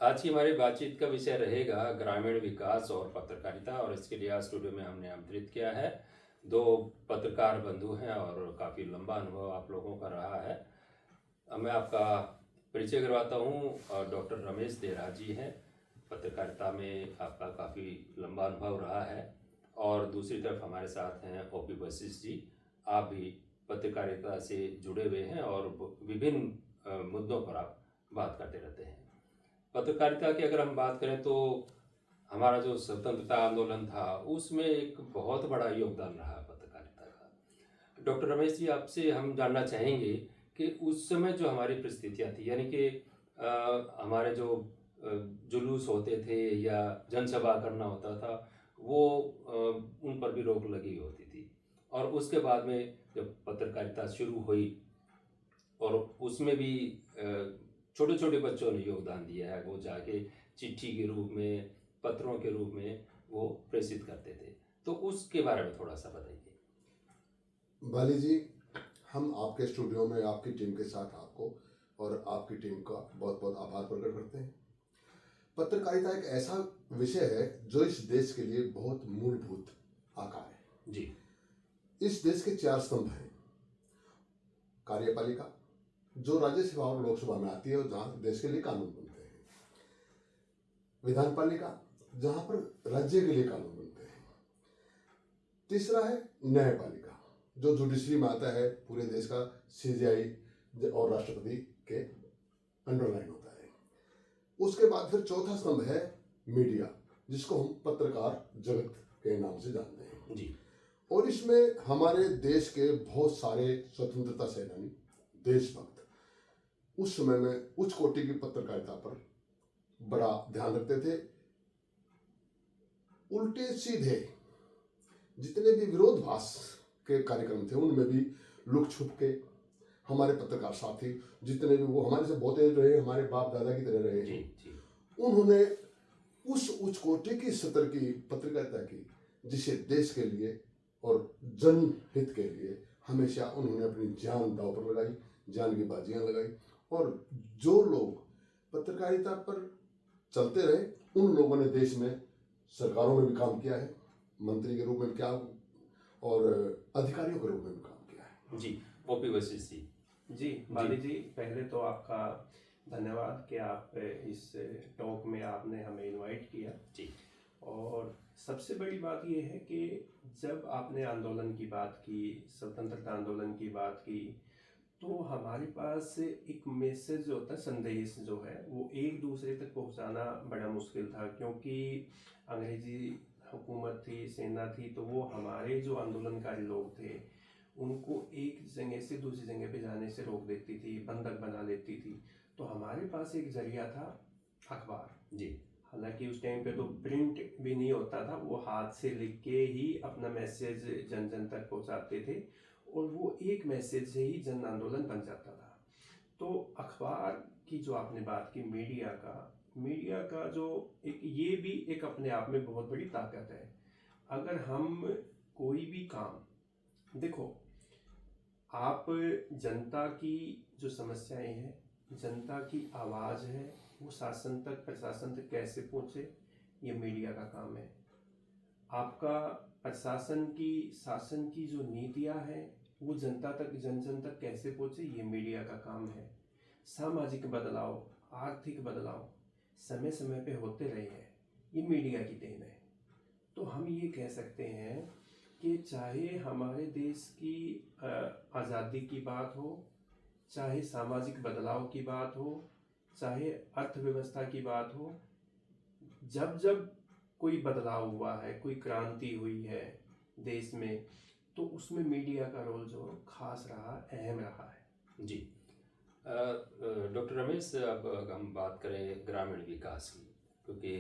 आज की हमारी बातचीत का विषय रहेगा ग्रामीण विकास और पत्रकारिता, और इसके लिए आज स्टूडियो में हमने आमंत्रित किया है दो पत्रकार बंधु हैं और काफ़ी लंबा अनुभव आप लोगों का रहा है। मैं आपका परिचय करवाता हूँ। डॉक्टर रमेश देरा जी हैं, पत्रकारिता में आपका काफ़ी लंबा अनुभव रहा है। और दूसरी तरफ हमारे साथ हैं ओपी वशिष्ठ जी, आप भी पत्रकारिता से जुड़े हुए हैं और विभिन्न मुद्दों पर आप बात करते रहते हैं। पत्रकारिता की अगर हम बात करें तो हमारा जो स्वतंत्रता आंदोलन था उसमें एक बहुत बड़ा योगदान रहा पत्रकारिता का। डॉक्टर रमेश जी, आपसे हम जानना चाहेंगे कि उस समय जो हमारी परिस्थितियाँ थी, यानी कि हमारे जो जुलूस होते थे या जनसभा करना होता था, वो उन पर भी रोक लगी होती थी। और उसके बाद में जब पत्रकारिता शुरू हुई और उसमें भी छोटे छोटे बच्चों ने योगदान दिया है, वो जाके चिट्ठी के रूप में, पत्रों के रूप में वो प्रेषित करते थे। तो उसके बारे में थोड़ा सा बताइए। बाली जी, हम आपके स्टूडियो में आपकी टीम के साथ आपको और आपकी टीम का बहुत बहुत आभार प्रकट करते हैं। पत्रकारिता एक ऐसा विषय है जो इस देश के लिए बहुत मूलभूत आकार है। जी। इस देश के चार स्तंभ हैं। कार्यपालिका, जो राज्यसभा और लोकसभा में आती है और जहाँ देश के लिए कानून बनते हैं। विधानपालिका, जहाँ पर राज्य के लिए कानून बनते हैं। तीसरा है न्यायपालिका, जो जुडिशरी में आता है, पूरे देश का सीजीआई और राष्ट्रपति के अंडरलाइन होता है। उसके बाद फिर चौथा स्तंभ है मीडिया, जिसको हम पत्रकार जगत के नाम से जानते हैं जी। और इसमें हमारे देश के बहुत सारे स्वतंत्रता सेनानी, देशभक्त उस समय में उच्च कोटि की पत्रकारिता पर बड़ा ध्यान रखते थे। उल्टे सीधे जितने भी विरोधाभास के कार्यक्रम थे उनमें भी लुक छुप के हमारे पत्रकार साथी जितने भी, वो हमारे से बोलते रहे, हमारे बाप दादा की तरह रहे हैं, उन्होंने उस उच्च कोटि की स्तर की पत्रकारिता की जिसे देश के लिए और जनहित के लिए हमेशा उन्होंने अपनी जान दांव पर लगाई, जान की बाजियां लगाई। और जो लोग पत्रकारिता पर चलते रहे उन लोगों ने देश में सरकारों में भी काम किया है, मंत्री के रूप में क्या और अधिकारियों के रूप में भी काम किया है। जी। ओपी वशिष्ठ जी। जी बाली जी, पहले तो आपका धन्यवाद कि आप इस टॉक में आपने हमें इनवाइट किया। जी। और सबसे बड़ी बात यह है कि जब आपने आंदोलन की बात की, स्वतंत्रता आंदोलन की बात की, तो हमारे पास एक मैसेज जो होता है, संदेश जो है, वो एक दूसरे तक पहुंचाना बड़ा मुश्किल था, क्योंकि अंग्रेजी हुकूमत थी, सेना थी, तो वो हमारे जो आंदोलनकारी लोग थे उनको एक जगह से दूसरी जगह पे जाने से रोक देती थी, बंधक बना लेती थी। तो हमारे पास एक जरिया था अखबार। जी। हालांकि उस टाइम पे तो प्रिंट भी नहीं होता था, वो हाथ से लिख के ही अपना मैसेज जन जन तक पहुंचाते थे और वो एक मैसेज से ही जन आंदोलन बन जाता था। तो अखबार की जो आपने बात की, मीडिया का जो एक, ये भी एक अपने आप में बहुत बड़ी ताकत है। अगर हम कोई भी काम, देखो, आप जनता की जो समस्याएं हैं, जनता की आवाज़ है, वो शासन तक, प्रशासन तक कैसे पहुँचे, ये मीडिया का काम है। आपका प्रशासन की, शासन की जो नीतियां हैं वो जनता तक, जन जन तक कैसे पहुँचे, ये मीडिया का काम है। सामाजिक बदलाव, आर्थिक बदलाव समय समय पे होते रहे हैं, ये मीडिया की देन है। तो हम ये कह सकते हैं कि चाहे हमारे देश की आज़ादी की बात हो, चाहे सामाजिक बदलाव की बात हो, चाहे अर्थव्यवस्था की बात हो, जब जब कोई बदलाव हुआ है, कोई क्रांति हुई है देश में, तो उसमें मीडिया का रोल जो खास रहा, अहम रहा है। जी। डॉक्टर रमेश, अब हम बात करें ग्रामीण विकास की, क्योंकि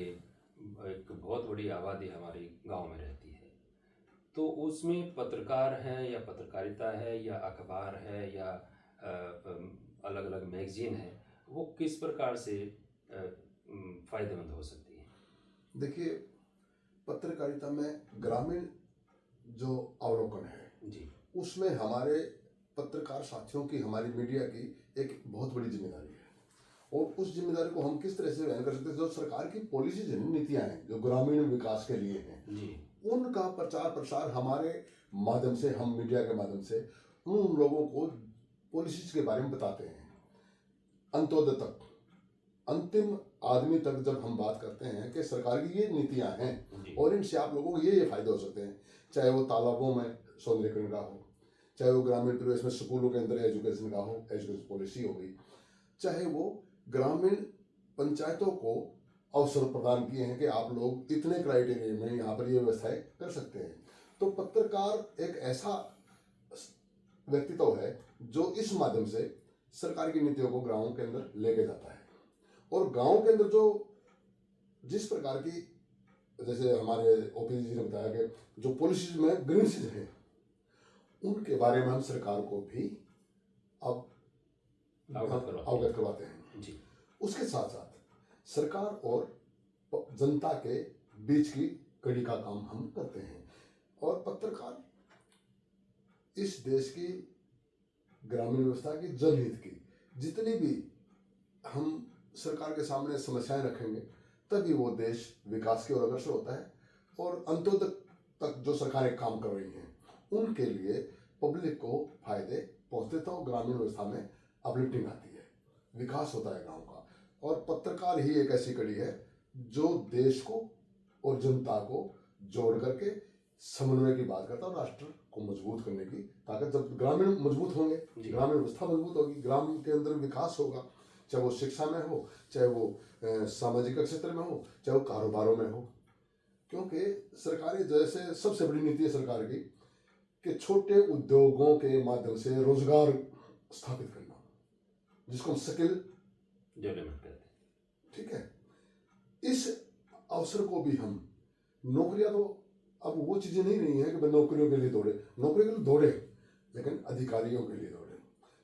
एक बहुत बड़ी आबादी हमारे गांव में रहती है, तो उसमें पत्रकार हैं या पत्रकारिता है या अखबार है या अलग अलग मैगजीन है, वो किस प्रकार से फायदेमंद हो सकती है? देखिए, पत्रकारिता में ग्रामीण जो अवलोकन है जी। उसमें हमारे पत्रकार साथियों की, हमारी मीडिया की एक बहुत बड़ी जिम्मेदारी है और उस जिम्मेदारी को हम किस तरह से बयान कर सकते हैं। जो सरकार की पॉलिसीज हैं, नीतियां हैं जो ग्रामीण विकास के लिए हैं, जी उनका प्रचार प्रसार हमारे माध्यम से, हम मीडिया के माध्यम से उन लोगों को पॉलिसीज के बारे में बताते हैं। अंत्योदय तक, अंतिम आदमी तक जब हम बात करते हैं कि सरकार की ये नीतियां हैं जी और इनसे आप लोगों को ये फायदे हो सकते हैं, चाहे वो तालाबों में सौंदर्यीकरण का हो, चाहे वो ग्रामीण परिवेश में स्कूलों के अंदर एजुकेशन का हो, एजुकेशन पॉलिसी हो गई, चाहे वो ग्रामीण पंचायतों को अवसर प्रदान किए हैं कि आप लोग इतने क्राइटेरिया में यहाँ पर ये व्यवस्थाएं कर सकते हैं। तो पत्रकार एक ऐसा व्यक्तित्व है जो इस माध्यम से सरकार की नीतियों को गाँव के अंदर लेके जाता है। और गाँव के अंदर जो जिस प्रकार की, जैसे हमारे ओपी जी ने बताया कि जो पॉलिसीज में ग्रीन्स हैं, उनके बारे में हम सरकार को भी अब अवगत करवाते हैं जी। उसके साथ साथ सरकार और जनता के बीच की कड़ी का काम हम करते हैं। और पत्रकार इस देश की ग्रामीण व्यवस्था की, जनहित की जितनी भी हम सरकार के सामने समस्याएं रखेंगे, तभी वो देश विकास की ओर अग्रसर होता है। और अंत्योदय तक जो सरकारें काम कर रही हैं, उनके लिए पब्लिक को फायदे पहुंचते, तो ग्रामीण व्यवस्था में अपलिफ्टिंग आती है, विकास होता है गांव का। और पत्रकार ही एक ऐसी कड़ी है जो देश को और जनता को जोड़ करके समन्वय की बात करता है और राष्ट्र को मजबूत करने की ताकत। जब ग्रामीण मजबूत होंगे, ग्रामीण व्यवस्था मजबूत होगी, ग्राम के अंदर विकास होगा, चाहे वो शिक्षा में हो, चाहे वो सामाजिक क्षेत्र में हो, चाहे वो कारोबारों में हो। क्योंकि सरकारी, जैसे सबसे बड़ी नीति है सरकार की कि छोटे उद्योगों के माध्यम से रोजगार स्थापित करना, जिसको हम स्किल डेवलपमेंट करते हैं। ठीक है, इस अवसर को भी हम, नौकरियां तो अब वो चीजें नहीं रही हैं कि नौकरियों के लिए दौड़े, नौकरी के लिए दौड़े लेकिन अधिकारियों के लिए दौड़े।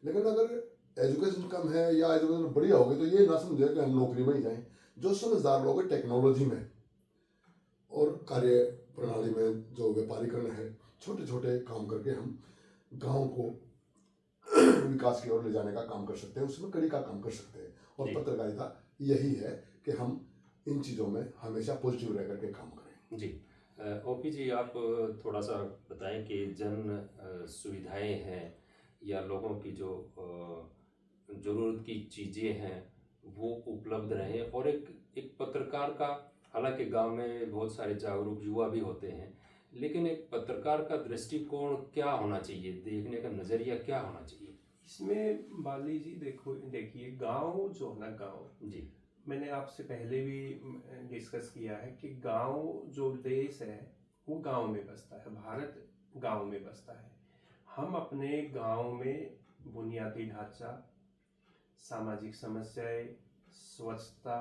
लेकिन अगर एजुकेशन कम है या एजुकेशन बढ़िया होगी तो ये ना समझे कि हम नौकरी में ही जाएं। जो समझदार लोग हैं टेक्नोलॉजी में और कार्य प्रणाली में जो व्यापारीकरण है, छोटे छोटे काम करके हम गांव को विकास की ओर ले जाने का काम कर सकते हैं, उसमें कड़ी का काम कर सकते हैं। और पत्रकारिता यही है कि हम इन चीज़ों में हमेशा पॉजिटिव रह करके काम करें। जी ओपी जी, आप थोड़ा सा बताएं कि जन सुविधाएं हैं या लोगों की जो ज़रूरत की चीज़ें हैं वो उपलब्ध रहें। और एक पत्रकार का, हालांकि गांव में बहुत सारे जागरूक युवा भी होते हैं, लेकिन एक पत्रकार का दृष्टिकोण क्या होना चाहिए, देखने का नज़रिया क्या होना चाहिए इसमें? बाली जी देखिए गांव जो है ना, गांव जी, मैंने आपसे पहले भी डिस्कस किया है कि गांव जो देश है वो गांव में बसता है, भारत गांव में बसता है। हम अपने गांव में बुनियादी ढांचा, सामाजिक समस्याएं, स्वच्छता,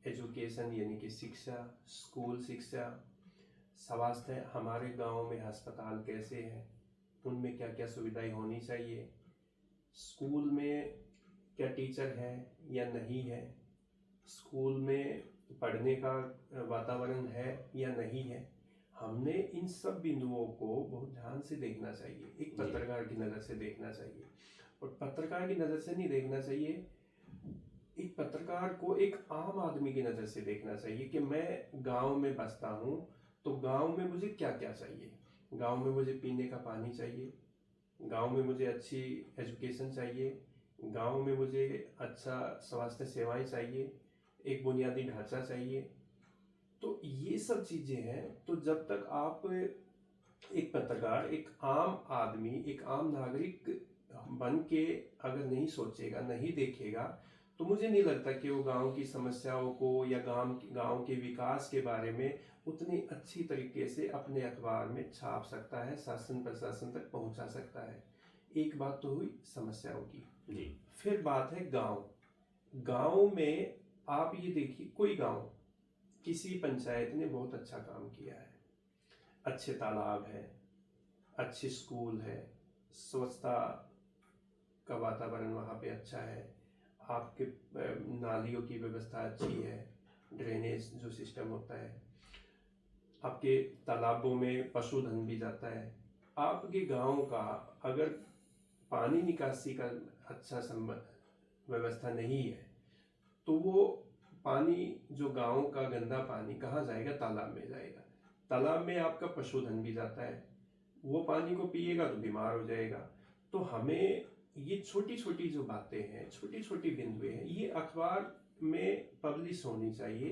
एजुकेशन यानी कि शिक्षा, स्कूल शिक्षा, स्वास्थ्य, हमारे गांव में अस्पताल कैसे हैं, उनमें क्या क्या सुविधाएं होनी चाहिए, स्कूल में क्या टीचर है या नहीं है, स्कूल में पढ़ने का वातावरण है या नहीं है, हमने इन सब बिंदुओं को बहुत ध्यान से देखना चाहिए, एक पत्रकार की नज़र से देखना चाहिए। और पत्रकार की नज़र से नहीं देखना चाहिए, एक पत्रकार को एक आम आदमी की नज़र से देखना चाहिए कि मैं गांव में बसता हूं, तो गांव में मुझे क्या क्या चाहिए। गांव में मुझे पीने का पानी चाहिए, गांव में मुझे अच्छी एजुकेशन चाहिए, गांव में मुझे अच्छा स्वास्थ्य सेवाएं चाहिए, एक बुनियादी ढांचा चाहिए। तो ये सब चीज़ें हैं। तो जब तक आप एक पत्रकार, एक आम आदमी, एक आम नागरिक बन के अगर नहीं सोचेगा, नहीं देखेगा, तो मुझे नहीं लगता कि वो गांव की समस्याओं को या गांव के विकास के बारे में उतनी अच्छी तरीके से अपने अखबार में छाप सकता है, शासन प्रशासन तक पहुंचा सकता है। एक बात तो हुई समस्याओं की जी। फिर बात है गांव। गांव में आप ये देखिए, कोई गांव, किसी पंचायत ने बहुत अच्छा काम किया है, अच्छे तालाब है, अच्छे स्कूल है, स्वच्छता का वातावरण वहाँ पे अच्छा है, आपके नालियों की व्यवस्था अच्छी है, ड्रेनेज जो सिस्टम होता है, आपके तालाबों में पशुधन भी जाता है। आपके गांव का अगर पानी निकासी का अच्छा व्यवस्था नहीं है, तो वो पानी जो गांव का गंदा पानी कहाँ जाएगा? तालाब में जाएगा। तालाब में आपका पशुधन भी जाता है, वो पानी को पिएगा तो बीमार हो जाएगा। तो हमें ये छोटी छोटी जो बातें हैं, छोटी छोटी बिंदुएं हैं, ये अखबार में पब्लिश होनी चाहिए,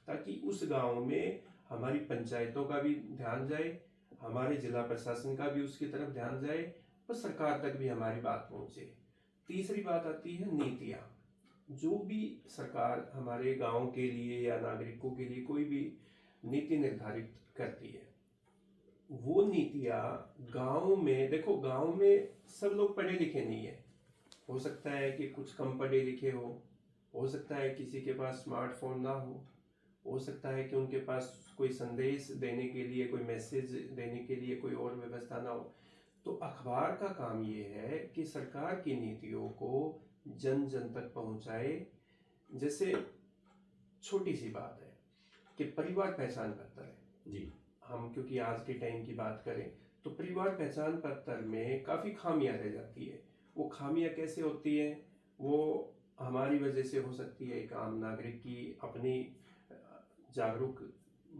ताकि उस गांव में हमारी पंचायतों का भी ध्यान जाए, हमारे जिला प्रशासन का भी उसकी तरफ ध्यान जाए, और सरकार तक भी हमारी बात पहुंचे। तीसरी बात आती है नीतियाँ। जो भी सरकार हमारे गांव के लिए या नागरिकों के लिए कोई भी नीति निर्धारित करती है, वो नीतियाँ गांव में, देखो गांव में सब लोग पढ़े लिखे नहीं है, हो सकता है कि कुछ कम पढ़े लिखे हो सकता है किसी के पास स्मार्टफोन ना हो सकता है कि उनके पास कोई संदेश देने के लिए, कोई मैसेज देने के लिए कोई और व्यवस्था ना हो। तो अखबार का काम ये है कि सरकार की नीतियों को जन जन तक पहुंचाए। जैसे छोटी सी बात है कि परिवार पहचान पत्र है जी, हम क्योंकि आज के टाइम की बात करें तो परिवार पहचान पत्र में काफ़ी खामियां रह जाती है। वो खामियां कैसे होती हैं? वो हमारी वजह से हो सकती है, एक आम नागरिक की अपनी जागरूक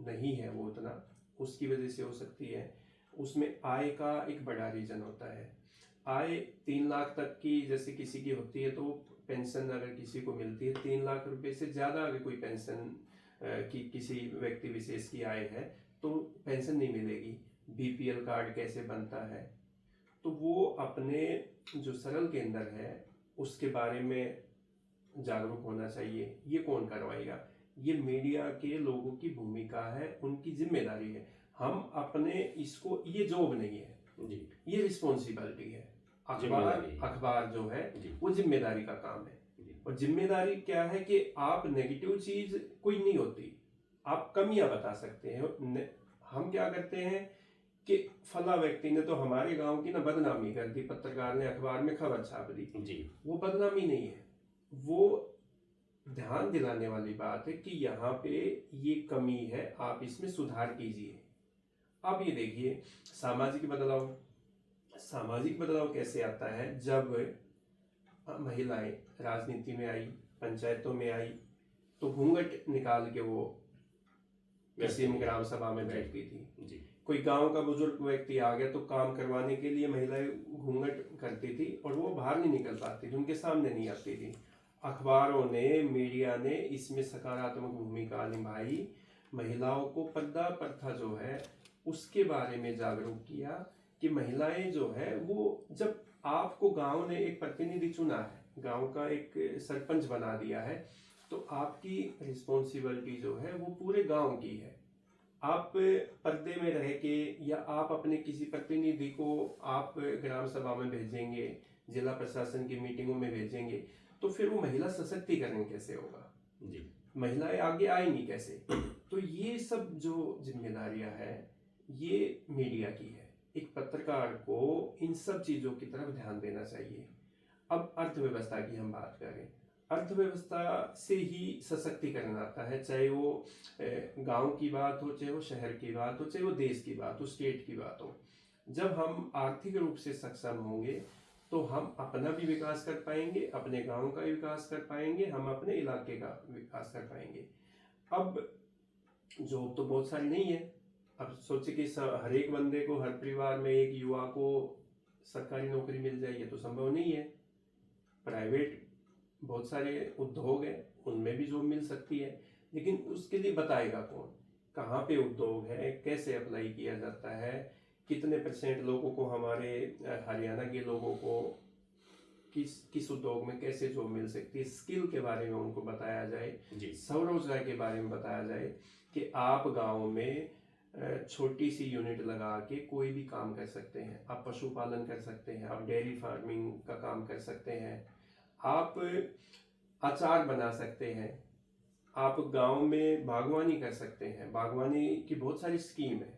नहीं है वो उतना, उसकी वजह से हो सकती है। उसमें आय का एक बड़ा रीजन होता है। आय 3 लाख तक की जैसे किसी की होती है, तो पेंशन अगर किसी को मिलती है 3 लाख रुपए से ज़्यादा अगर कोई पेंशन की किसी व्यक्ति विशेष की आय है तो पेंशन नहीं मिलेगी। बीपीएल कार्ड कैसे बनता है, तो वो अपने जो सरल केंद्र है उसके बारे में जागरूक होना चाहिए। ये कौन करवाएगा? ये मीडिया के लोगों की भूमिका है, उनकी जिम्मेदारी है। हम अपने इसको, ये जॉब नहीं है जी, ये रिस्पॉन्सिबिलिटी है। जिम्मेदारी। अखबार जो है जी, वो जिम्मेदारी का काम है। जी, और जिम्मेदारी क्या है कि आप नेगेटिव चीज कोई नहीं होती, आप कमियां बता सकते हैं। हम क्या करते हैं कि फला व्यक्ति ने तो हमारे गांव की ना बदनामी कर दी, पत्रकार ने अखबार में खबर छाप दी। जी, वो बदनामी नहीं है, वो ध्यान दिलाने वाली बात है कि यहाँ पे ये कमी है, आप इसमें सुधार कीजिए। अब ये देखिए सामाजिक बदलाव कैसे आता है? जब महिलाएं राजनीति में आई, पंचायतों में आई, तो घूंघट निकाल के वो किसी ग्राम सभा में बैठती थी। जी, कोई गांव का बुजुर्ग व्यक्ति आ गया तो काम करवाने के लिए महिलाएं घूंघट करती थी और वो बाहर नहीं निकल पाती थी, उनके सामने नहीं आती थी। अखबारों ने, मीडिया ने इसमें सकारात्मक भूमिका निभाई, महिलाओं को पर्दा प्रथा जो है उसके बारे में जागरूक किया कि महिलाएं जो है वो, जब आपको गांव ने एक प्रतिनिधि चुना है, गांव का एक सरपंच बना दिया है, तो आपकी रिस्पॉन्सिबिलिटी जो है वो पूरे गांव की है। आप पर्दे में रह के या आप अपने किसी प्रतिनिधि को आप ग्राम सभा में भेजेंगे, जिला प्रशासन की मीटिंगों में भेजेंगे, तो फिर वो महिला सशक्तिकरण कैसे होगा? जी, महिलाएं आगे आएंगी कैसे? तो ये सब जो जिम्मेदारियां हैं ये मीडिया की है। एक पत्रकार को इन सब चीजों की तरफ ध्यान देना चाहिए। अब अर्थव्यवस्था की हम बात करें, अर्थव्यवस्था से ही सशक्तिकरण आता है, चाहे वो गांव की बात हो, चाहे वो शहर की बात हो, चाहे वो देश की बात हो, स्टेट की बात हो। जब हम आर्थिक रूप से सक्षम होंगे तो हम अपना भी विकास कर पाएंगे, अपने गांव का विकास कर पाएंगे, हम अपने इलाके का विकास कर पाएंगे। अब जॉब तो बहुत सारी नहीं है। अब सोचे कि हर एक बंदे को, हर परिवार में एक युवा को सरकारी नौकरी मिल जाए, ये तो संभव नहीं है। प्राइवेट बहुत सारे उद्योग हैं, उनमें भी जॉब मिल सकती है, लेकिन उसके लिए बताएगा कौन? कहाँ पे उद्योग है, कैसे अप्लाई किया जाता है, कितने % लोगों को, हमारे हरियाणा के लोगों को किस उद्योग में कैसे जॉब मिल सकती है, स्किल के बारे में उनको बताया जाए, स्वरोजगार के बारे में बताया जाए कि आप गाँव में छोटी सी यूनिट लगा के कोई भी काम कर सकते हैं। आप पशुपालन कर सकते हैं, आप डेयरी फार्मिंग का काम कर सकते हैं, आप अचार बना सकते हैं, आप गांव में बागवानी कर सकते हैं। बागवानी की बहुत सारी स्कीम है।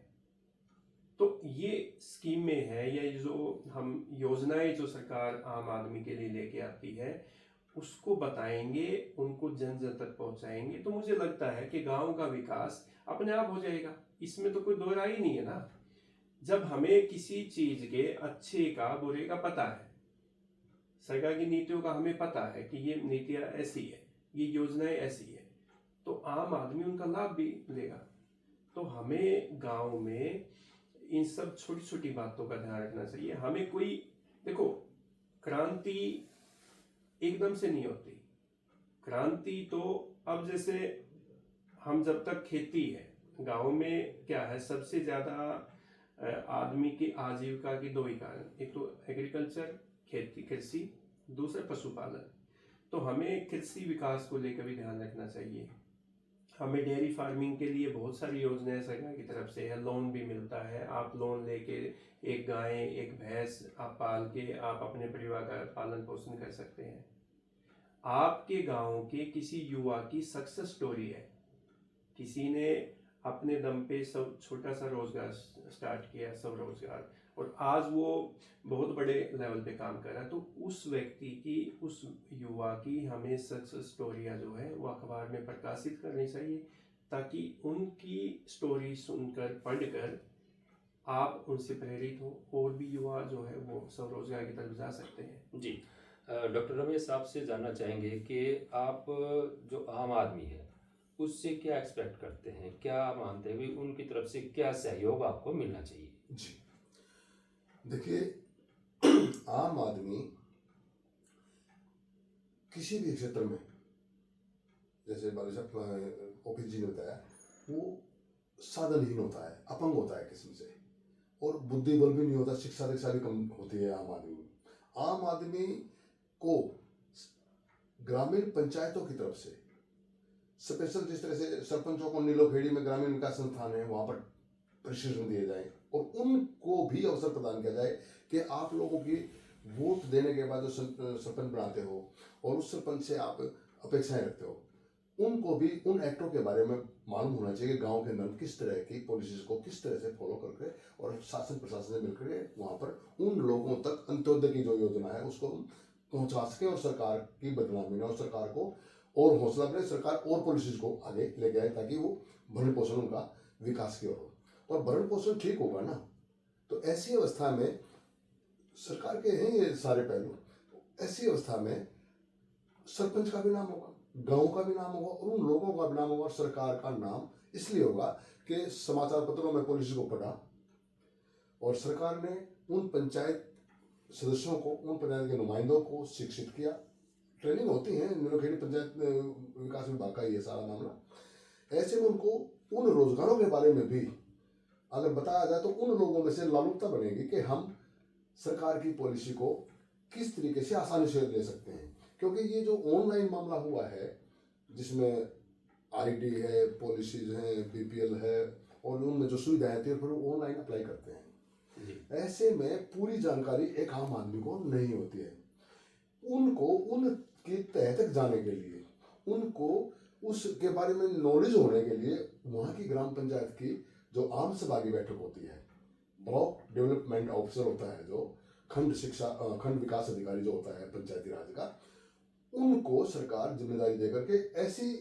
तो ये स्कीम में है, या ये जो हम योजनाएं जो सरकार आम आदमी के लिए लेके आती है उसको बताएंगे, उनको जन जन तक पहुंचाएंगे, तो मुझे लगता है कि गांव का विकास अपने आप हो जाएगा। इसमें तो कोई दो राय नहीं है ना। जब हमें किसी चीज के अच्छे का बुरे का पता है, सरकार की नीतियों का हमें पता है कि ये नीतियां ऐसी है, ये योजनाएं ऐसी है, तो आम आदमी उनका लाभ भी लेगा। तो हमें गांव में इन सब छोटी छोटी बातों का ध्यान रखना चाहिए। हमें कोई, देखो, क्रांति एकदम से नहीं होती। क्रांति तो अब जैसे हम जब तक खेती है, गांव में क्या है, सबसे ज्यादा आदमी की आजीविका की दो ही कारण, एक तो एग्रीकल्चर, खेती कृषि, दूसरा पशुपालन। तो हमें कृषि विकास को लेकर भी ध्यान रखना चाहिए। हमें डेयरी फार्मिंग के लिए बहुत सारी योजनाएं सरकार की तरफ से है, लोन भी मिलता है। आप लोन लेके एक गाय एक भैंस आप पाल के आप अपने परिवार का पालन पोषण कर सकते हैं। आपके गांव के किसी युवा की सक्सेस स्टोरी है, किसी ने अपने दम पे सब छोटा सा रोजगार स्टार्ट किया, सब रोजगार, और आज वो बहुत बड़े लेवल पे काम कर रहा है। तो उस व्यक्ति की, उस युवा की हमें सक्सेस स्टोरियाँ जो है वो अखबार में प्रकाशित करनी चाहिए, ताकि उनकी स्टोरी सुनकर पढ़कर आप उनसे प्रेरित हो और भी युवा जो है वो स्वरोजगार की तरफ जा सकते हैं। जी, डॉक्टर रमेश, आपसे जानना चाहेंगे कि आप जो आम आदमी है उससे क्या एक्सपेक्ट करते हैं, क्या मानते हैं, उनकी तरफ से क्या सहयोग आपको मिलना चाहिए? जी, देखिए, आम आदमी किसी भी क्षेत्र में, जैसे बाली साहब ओपी जी ने बताया, वो साधनहीन होता है, अपंग होता है किस्म से, और बुद्धि बल भी नहीं होता, शिक्षा दीक्षा भी कम होती है आम आदमी में। आम आदमी को ग्रामीण पंचायतों की तरफ से स्पेशल, जिस तरह से सरपंचों को नीलोखेड़ी में ग्रामीण विकास संस्थान है, वहाँ पर प्रशिक्षण दिए जाए और उनको भी अवसर प्रदान किया जाए कि आप लोगों की वोट देने के बाद जो सरपंच बनाते हो और उस सरपंच से आप अपेक्षाएं रखते हो, उनको भी उन एक्टों के बारे में मालूम होना चाहिए कि गांव के अंदर किस तरह की पॉलिसीज को किस तरह से फॉलो करके और शासन प्रशासन से मिलकर वहाँ पर उन लोगों तक अंत्योदय की जो योजना है उसको पहुँचा सके और सरकार की बदनामी न, और सरकार को और हौसला मिले, सरकार और पॉलिसीज को आगे लेके आए ताकि वो भरण पोषण उनका विकास की ओर हो। और भरण पोषण ठीक होगा ना, तो ऐसी अवस्था में सरकार के हैं ये सारे पहलू, ऐसी अवस्था में सरपंच का भी नाम होगा, गांव का भी नाम होगा और उन लोगों का भी नाम होगा। सरकार का नाम इसलिए होगा कि समाचार पत्रों में पॉलिसी को पढ़ा और सरकार ने उन पंचायत सदस्यों को, उन पंचायत के नुमाइंदों को शिक्षित किया। ट्रेनिंग होती है, नीलोखेड़ी पंचायत विकास विभाग का ये सारा मामला। ऐसे में उनको उन रोजगारों के बारे में भी अगर बताया जाए तो उन लोगों में से लालुकता बनेगी कि हम सरकार की पॉलिसी को किस तरीके से आसानी से ले सकते हैं। क्योंकि ये जो ऑनलाइन मामला हुआ है जिसमें आईडी है, पॉलिसीज हैं, बीपीएल है और उनमें जो सुविधाएं थी फिर वो ऑनलाइन अप्लाई करते हैं, ऐसे में पूरी जानकारी एक आम आदमी को नहीं होती है। उनको उनके तह तक जाने के लिए, उनको उसके बारे में नॉलेज होने के लिए वहाँ की ग्राम पंचायत की जो आम सभा की बैठक होती है, ब्लॉक डेवलपमेंट ऑफिसर होता है जो खंड विकास अधिकारी जो होता है पंचायती राज का, उनको सरकार जिम्मेदारी देकर के ऐसी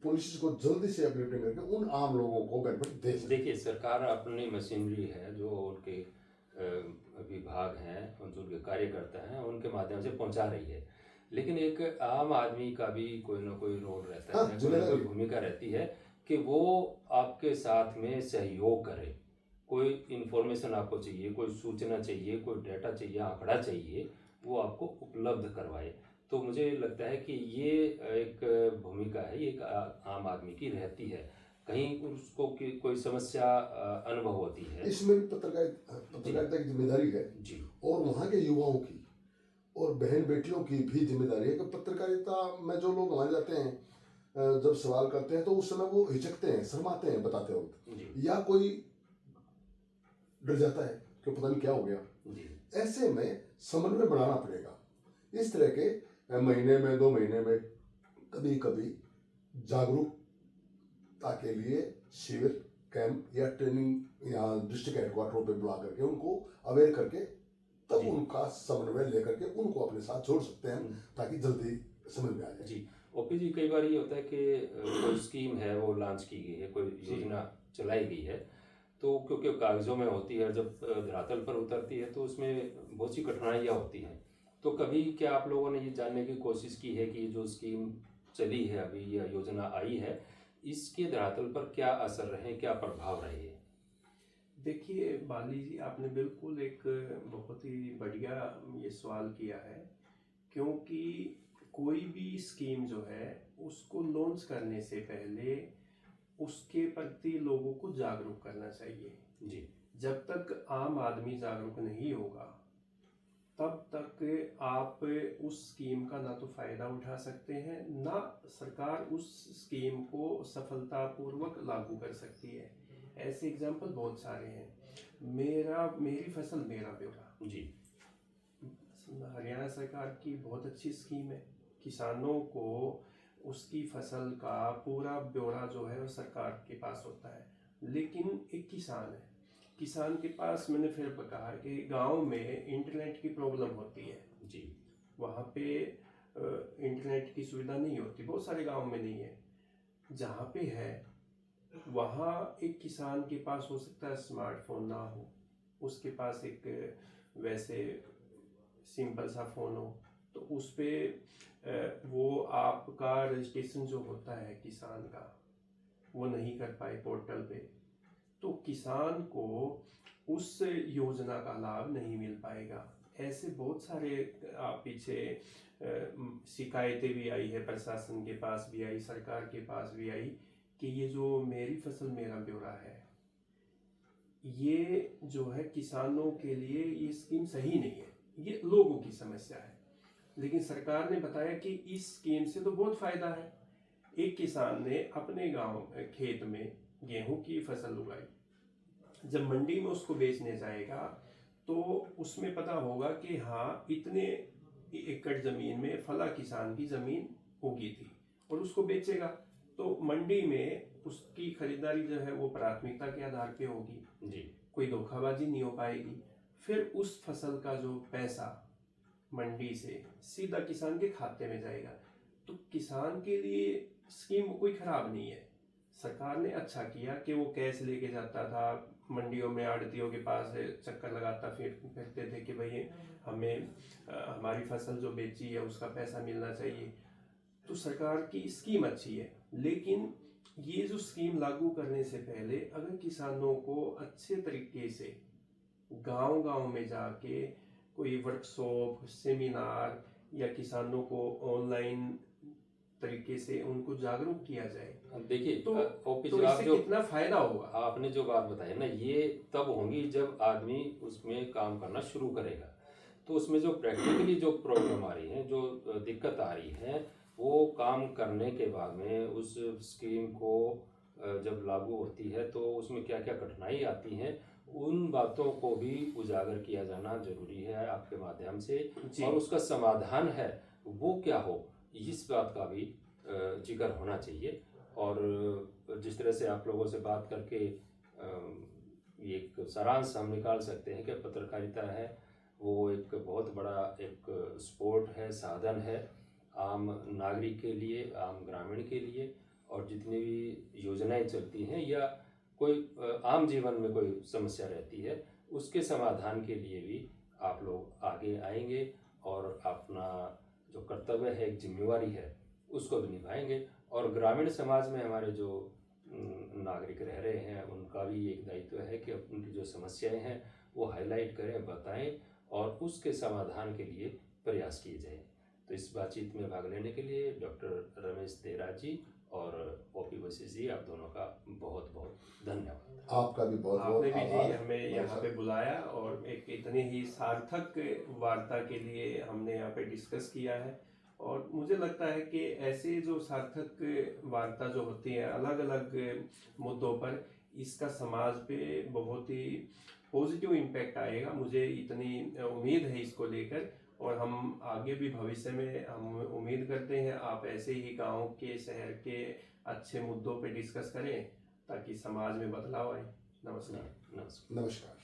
पॉलिसीज को जल्दी से एप्लीकेट करके उन आम लोगों को बेनिफिट दे सके। देखिए, सरकार अपनी मशीनरी है जो उनके विभाग हैं और जो उनके कार्यकर्ता हैं उनके माध्यम से पहुंचा रही है, लेकिन एक आम आदमी का भी कोई ना कोई रोल रहता है, कोई ना कोई भूमिका रहती है कि वो आपके साथ में सहयोग करे। कोई इन्फॉर्मेशन आपको चाहिए, कोई सूचना चाहिए, कोई डाटा चाहिए, आंकड़ा चाहिए, वो आपको उपलब्ध करवाए। तो मुझे लगता है कि ये एक भूमिका है, ये एक आम आदमी की रहती है। कहीं उसको कोई समस्या अनुभव होती है, इसमें भी पत्रकारिता की जिम्मेदारी है जी, और वहाँ के युवाओं की और बहन बेटियों की भी जिम्मेदारी है कि पत्रकारिता में जो लोग हमारे जाते हैं जब सवाल करते हैं तो उस समय वो हिचकते हैं, शर्माते हैं बताते वक्त, या कोई डर जाता है कि पता नहीं क्या हो गया जी। ऐसे में समन्वय बढ़ाना पड़ेगा। इस तरह के महीने में 2 महीने में कभी कभी जागरूकता के लिए शिविर, कैंप या ट्रेनिंग या डिस्ट्रिक्ट हेडक्वार्टर पे बुला करके उनको अवेयर करके तब उनका समन्वय लेकर के उनको अपने साथ जोड़ सकते हैं ताकि जल्दी समझ में आ जाए। जी, ओपी जी, कई बार ये होता है कि कोई स्कीम है वो लॉन्च की गई है, कोई योजना चलाई गई है, तो क्योंकि कागजों में होती है, जब धरातल पर उतरती है तो उसमें बहुत सी कठिनाइयाँ होती हैं। तो कभी क्या आप लोगों ने ये जानने की कोशिश की है कि जो स्कीम चली है, अभी यह योजना आई है, इसके धरातल पर क्या असर रहे, क्या प्रभाव रहे? देखिए बाली जी, आपने बिल्कुल एक बहुत ही बढ़िया ये सवाल किया है, क्योंकि कोई भी स्कीम जो है उसको लॉन्च करने से पहले उसके प्रति लोगों को जागरूक करना चाहिए जी। जब तक आम आदमी जागरूक नहीं होगा तब तक आप उस स्कीम का ना तो फायदा उठा सकते हैं, ना सरकार उस स्कीम को सफलतापूर्वक लागू कर सकती है। ऐसे एग्जाम्पल बहुत सारे हैं। मेरी फसल मेरा ब्यौरा जी। हरियाणा सरकार की बहुत अच्छी स्कीम है। किसानों को उसकी फसल का पूरा ब्यौरा जो है वो सरकार के पास होता है। लेकिन एक किसान के पास, मैंने फिर कहा कि गांव में इंटरनेट की प्रॉब्लम होती है जी। वहाँ पे इंटरनेट की सुविधा नहीं होती, बहुत सारे गांव में नहीं है। जहाँ पे है वहाँ एक किसान के पास हो सकता है स्मार्टफोन ना हो, उसके पास एक वैसे सिंपल सा फ़ोन हो, तो उस पर वो आपका रजिस्ट्रेशन जो होता है किसान का वो नहीं कर पाए पोर्टल पे, तो किसान को उस योजना का लाभ नहीं मिल पाएगा। ऐसे बहुत सारे पीछे शिकायतें भी आई है, प्रशासन के पास भी आई, सरकार के पास भी आई कि ये जो मेरी फसल मेरा ब्यौरा है, ये जो है किसानों के लिए ये स्कीम सही नहीं है, ये लोगों की समस्या है। लेकिन सरकार ने बताया कि इस स्कीम से तो बहुत फायदा है। एक किसान ने अपने गांव खेत में गेहूं की फसल उगाई, जब मंडी में उसको बेचने जाएगा तो उसमें पता होगा कि हाँ इतने एकड़ जमीन में फला किसान की जमीन उगी थी, और उसको बेचेगा तो मंडी में उसकी खरीदारी जो है वो प्राथमिकता के आधार पे होगी जी। कोई धोखाबाजी नहीं हो पाएगी। फिर उस फसल का जो पैसा मंडी से सीधा किसान के खाते में जाएगा। तो किसान के लिए स्कीम कोई खराब नहीं है। सरकार ने अच्छा किया कि वो कैश लेके जाता था मंडियों में, आड़तियों के पास चक्कर लगाता फिरते थे कि भाई हमें हमारी फसल जो बेची है उसका पैसा मिलना चाहिए। तो सरकार की स्कीम अच्छी है, लेकिन ये जो स्कीम लागू करने से पहले अगर किसानों को अच्छे तरीके से गांव-गांव में जाके कोई वर्कशॉप, सेमिनार या किसानों को ऑनलाइन तरीके से उनको जागरूक किया जाए, देखिए तो ओपी तो जी, आप इससे जो कितना फायदा होगा। आपने जो बात बताई ना, ये तब होंगी जब आदमी उसमें काम करना शुरू करेगा। तो उसमें जो प्रैक्टिकली जो प्रॉब्लम आ रही है, जो दिक्कत आ रही है, वो काम करने के बाद में उस स्कीम को जब लागू होती है तो उसमें क्या क्या कठिनाई आती हैं, उन बातों को भी उजागर किया जाना जरूरी है आपके माध्यम से। जी। और उसका समाधान है वो क्या हो, इस बात का भी जिक्र होना चाहिए। और जिस तरह से आप लोगों से बात करके एक सारांश हम निकाल सकते हैं कि पत्रकारिता है वो एक बहुत बड़ा एक स्पोर्ट है, साधन है आम नागरिक के लिए, आम ग्रामीण के लिए। और जितनी भी योजनाएं चलती हैं या कोई आम जीवन में कोई समस्या रहती है, उसके समाधान के लिए भी आप लोग आगे आएंगे और अपना जो कर्तव्य है, एक जिम्मेवारी है, उसको भी निभाएंगे। और ग्रामीण समाज में हमारे जो नागरिक रह रहे हैं उनका भी एक दायित्व है कि उनकी जो समस्याएं हैं वो हाईलाइट करें, बताएं और उसके समाधान के लिए प्रयास किए जाएं। तो इस बातचीत में भाग लेने के लिए डॉक्टर रमेश देराज जी और ओपी वशिष्ठ जी, आप दोनों का बहुत बहुत धन्यवाद। आपका भी बहुत आपने बहुत भी जी आभार। हमें यहाँ पे बुलाया और एक इतने ही सार्थक वार्ता के लिए हमने यहाँ पे डिस्कस किया है। और मुझे लगता है कि ऐसे जो सार्थक वार्ता जो होती है अलग अलग मुद्दों पर, इसका समाज पे बहुत ही पॉजिटिव इम्पैक्ट आएगा, मुझे इतनी उम्मीद है इसको लेकर। और हम आगे भी भविष्य में हम उम्मीद करते हैं आप ऐसे ही गांव के, शहर के अच्छे मुद्दों पे डिस्कस करें ताकि समाज में बदलाव आए। नमस्कार। नमस्कार। नमस्कार।